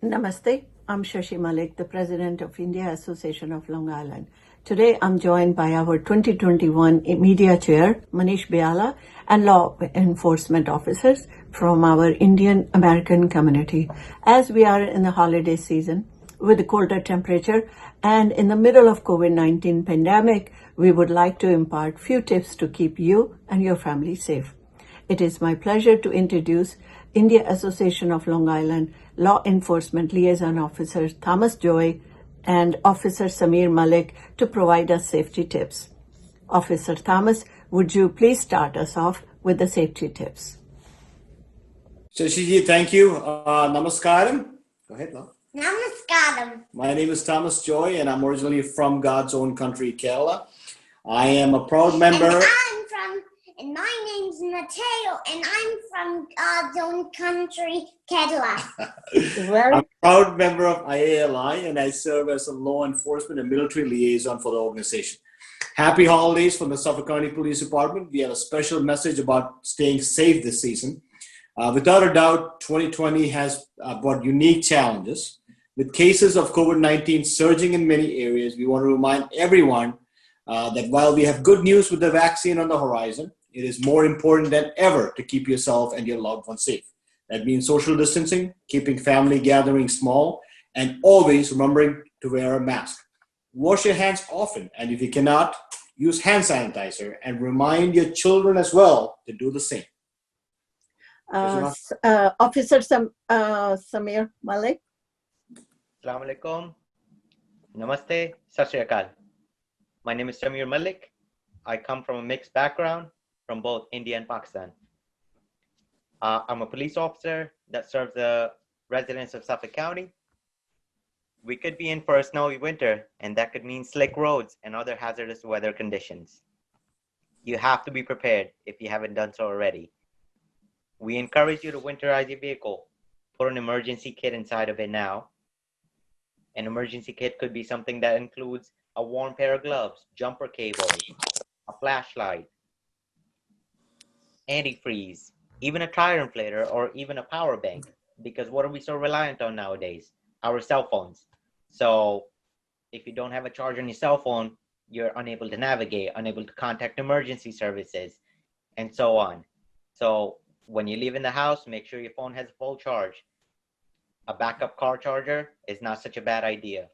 Namaste. I'm Samir Malik, the President of India Association of Long Island. Today I'm joined by our 2021 Media Chair, Manish Biala, and law enforcement officers from our Indian American community. As we are in the holiday season with a colder temperature and in the middle of COVID-19 pandemic, we would like to impart few tips to keep you and your family safe. It is my pleasure to introduce India Association of Long Island Law Enforcement Liaison Officer Thomas Joy and Officer Samir Malik to provide us safety tips. Officer Thomas, would you please start us off with the safety tips? Shashiji, thank you. Namaskaram. Go ahead, love. Namaskaram. My name is Thomas Joy, and I'm originally from God's own country, Kerala. I am a proud member. And my name's Mateo, and I'm from God's own country, Kerala. I'm a proud member of IALI, and I serve as a law enforcement and military liaison for the organization. Happy holidays from the Suffolk County Police Department. We have a special message about staying safe this season. Without a doubt, 2020 has brought unique challenges. With cases of COVID-19 surging in many areas, we want to remind everyone that while we have good news with the vaccine on the horizon, it is more important than ever to keep yourself and your loved ones safe. That means social distancing, keeping family gatherings small, and always remembering to wear a mask. Wash your hands often, and if you cannot, use hand sanitizer, and remind your children as well to do the same. Officer Samir Malik. Assalamu alaikum. Namaste. Sat Shri Akal. My name is Samir Malik. I come from a mixed background from both India and Pakistan. I'm a police officer that serves the residents of Suffolk County. We could be in for a snowy winter, and that could mean slick roads and other hazardous weather conditions. You have to be prepared if you haven't done so already. We encourage you to winterize your vehicle. Put an emergency kit inside of it now. An emergency kit could be something that includes a warm pair of gloves, jumper cable, a flashlight, antifreeze, even a tire inflator, or even a power bank. Because what are we so reliant on nowadays? Our cell phones. So if you don't have a charge on your cell phone, you're unable to navigate, unable to contact emergency services, and so on. So when you leave in the house, make sure your phone has a full charge. A backup car charger is not such a bad idea.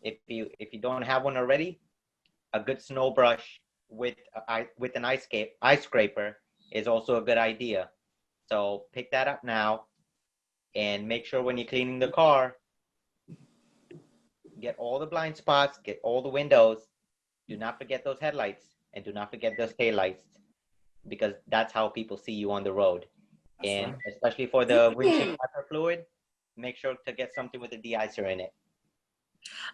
If you don't have one already, a good snow brush with an ice scraper is also a good idea. So pick that up now, and make sure when you're cleaning the car, get all the blind spots, get all the windows. Do not forget those headlights, and do not forget those taillights, because that's how people see you on the road. And especially for the windshield wiper fluid, make sure to get something with a de-icer in it.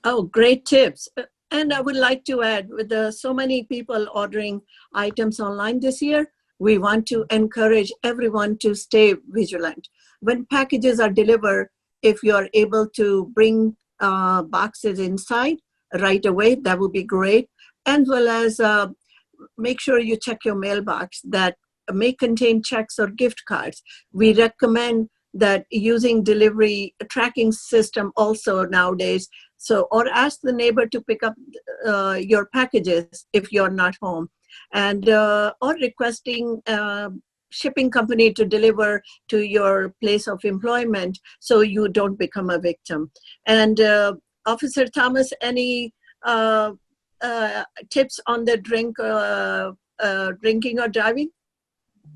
Oh, great tips. And I would like to add, with so many people ordering items online this year, we want to encourage everyone to stay vigilant. When packages are delivered, if you're able to bring boxes inside right away, that would be great. As well as make sure you check your mailbox that may contain checks or gift cards. We recommend that using delivery tracking system also nowadays. So, or ask the neighbor to pick up your packages if you're not home, and or requesting shipping company to deliver to your place of employment so you don't become a victim. And Officer Thomas, any tips on the drinking or driving?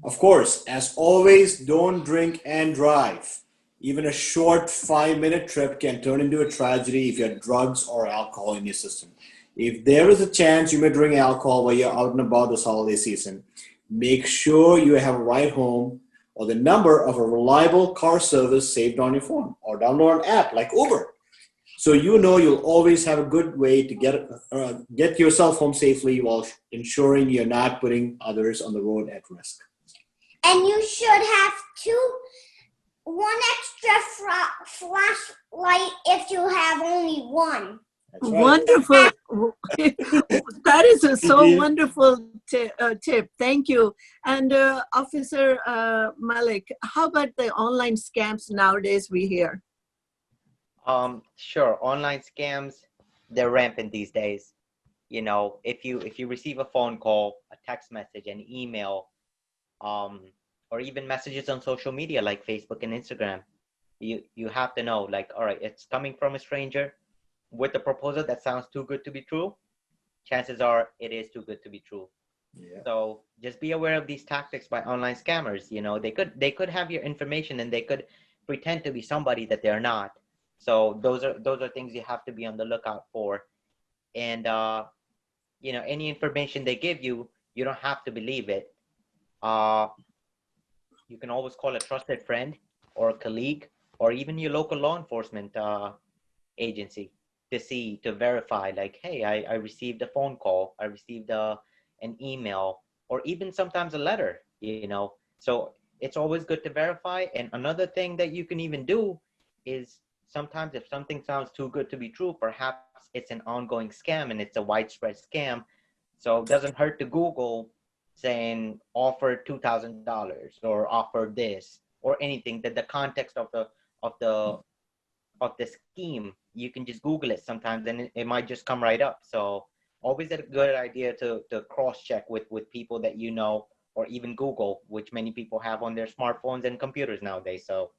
Of course, as always, don't drink and drive. Even a short 5-minute trip can turn into a tragedy if you have drugs or alcohol in your system. If there is a chance you may drink alcohol while you're out and about this holiday season, make sure you have a ride home or the number of a reliable car service saved on your phone, or download an app like Uber. So you know you'll always have a good way to get yourself home safely while ensuring you're not putting others on the road at risk. And you should have one extra flashlight if you have only one. That's right. Wonderful. That is a so wonderful tip. Thank you. And Officer Malik, how about the online scams nowadays we hear? Sure. Online scams, they're rampant these days. You know, if you receive a phone call, a text message, an email, or even messages on social media like Facebook and Instagram, you have to know, like, all right, it's coming from a stranger with a proposal that sounds too good to be true. Chances are it is too good to be true. Yeah. So just be aware of these tactics by online scammers. You know, they could have your information and they could pretend to be somebody that they're not. So those are things you have to be on the lookout for. And you know, any information they give you, you don't have to believe it. You can always call a trusted friend or a colleague or even your local law enforcement agency to verify, like, hey, I received a phone call, I received an email, or even sometimes a letter, you know. So it's always good to verify. And another thing that you can even do is, sometimes if something sounds too good to be true, perhaps it's an ongoing scam and it's a widespread scam. So it doesn't hurt to Google saying offer $2,000 or offer this or anything, that the context of the of the scheme, you can just Google it sometimes and it might just come right up. So always a good idea to cross check with people that you know, or even Google, which many people have on their smartphones and computers nowadays. So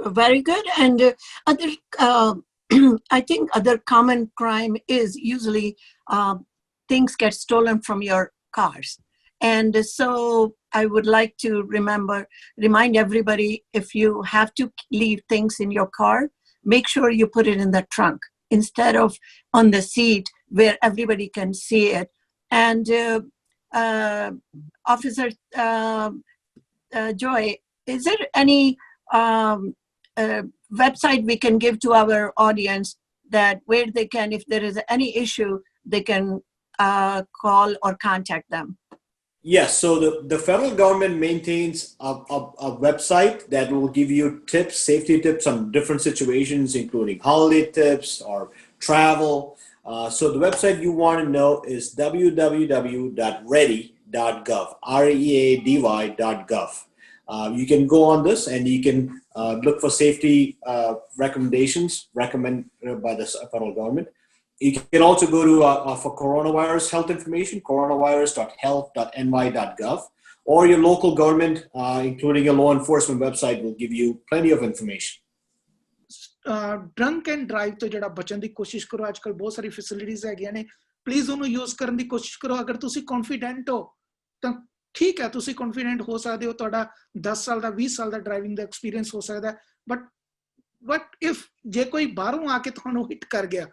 Very good. And other, I think other common crime is usually things get stolen from your cars. And so I would like to remind everybody, if you have to leave things in your car, make sure you put it in the trunk instead of on the seat where everybody can see it. And Officer Joy, is there any website we can give to our audience that where they can, if there is any issue, they can call or contact them? Yes, so the federal government maintains a website that will give you tips, safety tips on different situations, including holiday tips or travel. So the website you want to know is www.ready.gov, ready.gov. You can go on this and you can look for safety recommendations recommended by the federal government. You can also go to for coronavirus health information, coronavirus.health.ny.gov, or your local government, including a law enforcement website, will give you plenty of information. Drunk and drive ਤੋਂ ਜਿਹੜਾ ਬਚਣ ਦੀ ਕੋਸ਼ਿਸ਼ ਕਰੋ। ਅੱਜ ਕੱਲ ਬਹੁਤ ਸਾਰੀ facilities ਹੈਗੀਆਂ ਨੇ, ਪਲੀਜ਼ ਉਹਨੂੰ ਯੂਜ਼ ਕਰਨ ਦੀ ਕੋਸ਼ਿਸ਼ ਕਰੋ। ਅਗਰ ਤੁਸੀਂ ਕੌਨਫੀਡੈਂਟ ਹੋ ਤਾਂ ਠੀਕ ਹੈ, ਤੁਸੀਂ ਕੌਨਫੀਡੈਂਟ ਹੋ ਸਕਦੇ ਹੋ, ਤੁਹਾਡਾ 10 ਸਾਲ ਦਾ 20 ਸਾਲ ਦਾ ਡਰਾਈਵਿੰਗ ਦਾ ਐਕਸਪੀਰੀਅੰਸ ਹੋ ਸਕਦਾ, ਬਟ ਇਫ ਜੇ ਕੋਈ ਬਾਹਰੋਂ ਆ ਕੇ ਤੁਹਾਨੂੰ ਹਿੱਟ ਕਰ ਗਿਆ,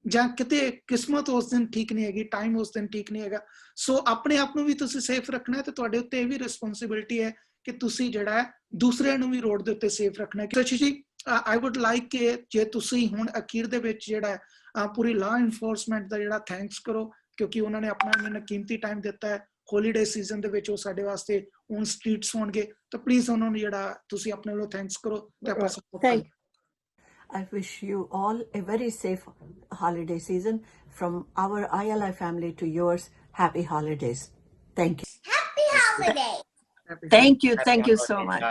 ਜਾਂ ਕਿਤੇ ਕਿਸਮਤ ਉਸ ਦਿਨ ਠੀਕ ਨਹੀਂ ਹੈਗੀ, ਟਾਈਮ ਉਸ ਦਿਨ ਠੀਕ ਨਹੀਂ ਹੈਗਾ, ਸੋ ਆਪਣੇ ਆਪ ਨੂੰ ਵੀ ਤੁਸੀਂ ਸੇਫ ਰੱਖਣਾ ਹੈ ਤੇ ਤੁਹਾਡੇ ਉੱਤੇ ਇਹ ਵੀ ਰਿਸਪੌਂਸਿਬਿਲਿਟੀ ਹੈ ਕਿ ਤੁਸੀਂ ਜਿਹੜਾ ਹੈ ਦੂਸਰਿਆਂ ਨੂੰ ਵੀ ਰੋਡ ਦੇ ਉੱਤੇ ਸੇਫ ਰੱਖਣਾ ਹੈ। ਸ਼ਸ਼ੀ ਜੀ, I would like ਕਿ ਜੇ ਤੁਸੀਂ ਹੁਣ ਅਖੀਰ ਦੇ ਵਿੱਚ ਜਿਹੜਾ ਪੂਰੀ ਲਾਅ ਇਨਫੋਰਸਮੈਂਟ ਦਾ ਜਿਹੜਾ ਥੈਂਕਸ ਕਰੋ, ਕਿਉਂਕਿ ਉਹਨਾਂ ਨੇ ਆਪਣਾ ਮੈਨੂੰ ਕੀਮਤੀ ਟਾਈਮ ਦਿੱਤਾ ਹੈ। ਹੋਲੀਡੇ ਸੀਜ਼ਨ ਦੇ ਵਿੱਚ ਉਹ ਸਾਡੇ ਵਾਸਤੇ ਔਨ ਸਟਰੀਟਸ ਹੋਣਗੇ, ਤਾਂ ਪਲੀਜ਼ ਉਹਨਾਂ ਨੂੰ ਜਿਹੜਾ ਤੁਸੀਂ ਆਪਣੇ ਵੱਲੋਂ ਥੈਂਕਸ ਕਰੋ ਤੇ ਆਪਾਂ ਸਪੋਰਟ ਕਰੋ। I wish you all a very safe holiday season. From our IALI family to yours, happy holidays. Thank you. Happy holidays. Thank you so much.